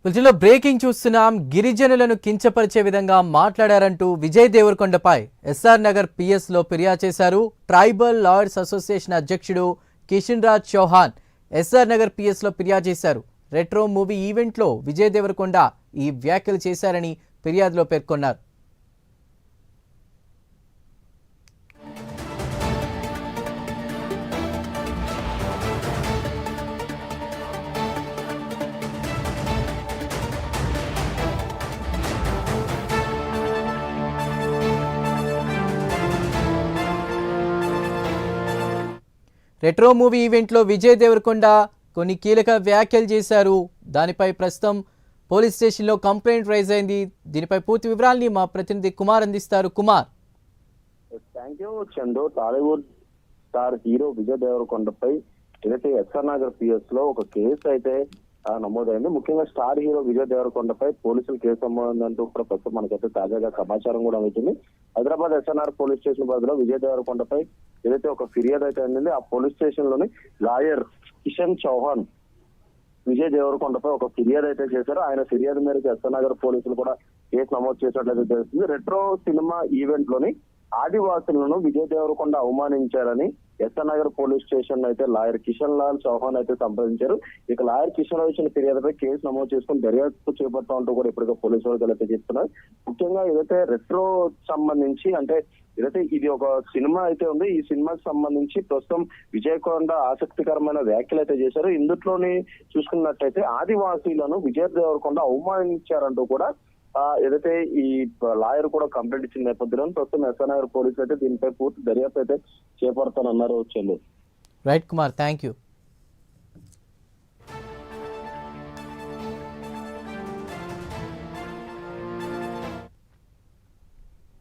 బులెటిన్లో బ్రేకింగ్ చూస్తున్నాం. గిరిజనులను కించపరిచే విధంగా మాట్లాడారంటూ విజయ్ దేవరకొండపై ఎస్ఆర్ నగర్ పిఎస్ లో ఫిర్యాదు చేశారు. ట్రైబల్ లాయర్స్ అసోసియేషన్ అధ్యక్షుడు కిషన్ రాజ్ చౌహాన్ ఎస్ఆర్ నగర్ పిఎస్ లో ఫిర్యాదు చేశారు. రెట్రో మూవీ ఈవెంట్ లో విజయ్ దేవరకొండ ఈ వ్యాఖ్యలు చేశారని ఫిర్యాదులో పేర్కొన్నారు. రెట్రో మూవీ ఈవెంట్లో విజయ్ దేవరకొండ కొన్ని కీలక వ్యాఖ్యలు చేశారు. దానిపై ప్రస్తుతం పోలీస్ స్టేషన్లో కంప్లైంట్ రైజ్ అయింది. దీనిపై పూర్తి వివరాలని మా ప్రతినిధి కుమార్ అందిస్తారు. Kumar. Thank you Chandu. Tollywood star hero Vijay దేవరకొండపై ఏదైతే ఎస్ఆర్ నగర్ పిఎస్ లో ఒక కేసు అయితే నమోదైంది. ముఖ్యంగా స్టార్ హీరో విజయ్ దేవరకొండపై పోలీసులు కేసు నమోదంటూ కూడా ప్రస్తుతం మనకైతే తాజాగా సమాచారం కూడా అవుతుంది. హైదరాబాద్ ఎస్ఎన్ఆర్ పోలీస్ స్టేషన్ పరిధిలో విజయ్ దేవరకొండపై ఏదైతే ఒక ఫిర్యాదు అయితే అందింది, ఆ పోలీస్ స్టేషన్ లోని లాయర్ కిషన్ చౌహాన్ విజయ్ దేవరకొండపై ఒక ఫిర్యాదు అయితే చేశారు. ఆయన ఫిర్యాదు మేరకు ఎస్ఆర్ నగర్ పోలీసులు కూడా కేసు నమోదు చేసినట్లయితే తెలుస్తుంది. రెట్రో సినిమా ఈవెంట్ లోని ఆదివాసులను విజయ్ దేవరకొండ అవమానించారని ఎస్ఆర్ నగర్ పోలీస్ స్టేషన్ అయితే లాయర్ కిషన్ లాల్ చౌహాన్ అయితే సంప్రదించారు. ఇక లాయర్ కిషన్ రావు ఇచ్చిన ఫిర్యాదుపై కేసు నమోదు చేసుకుని దర్యాప్తు చేపడతా ఉంటూ కూడా ఇప్పటికే పోలీసు వర్గాలు అయితే చెప్తున్నారు. ముఖ్యంగా ఏదైతే రెట్రో సంబంధించి అంటే ఏదైతే ఇది ఒక సినిమా అయితే ఉంది, ఈ సినిమాకి సంబంధించి ప్రస్తుతం విజయ్ కొండ ఆసక్తికరమైన వ్యాఖ్యలు అయితే చేశారు. ఇందులోని చూసుకున్నట్టయితే ఆదివాసీలను విజయ్ దేవరకొండ అవమానించారంటూ కూడా ఏదైతే ఈ లాయర్ కూడా కంప్లైంట్ ఇచ్చిన నేపథ్యంలో ప్రస్తుతం ఎస్ఆర్ నగర్ పోలీసులు అయితే దీనిపై పూర్తి దర్యాప్తు అయితే చేపడతానన్నారు. చెల్లు. Right Kumar, thank you.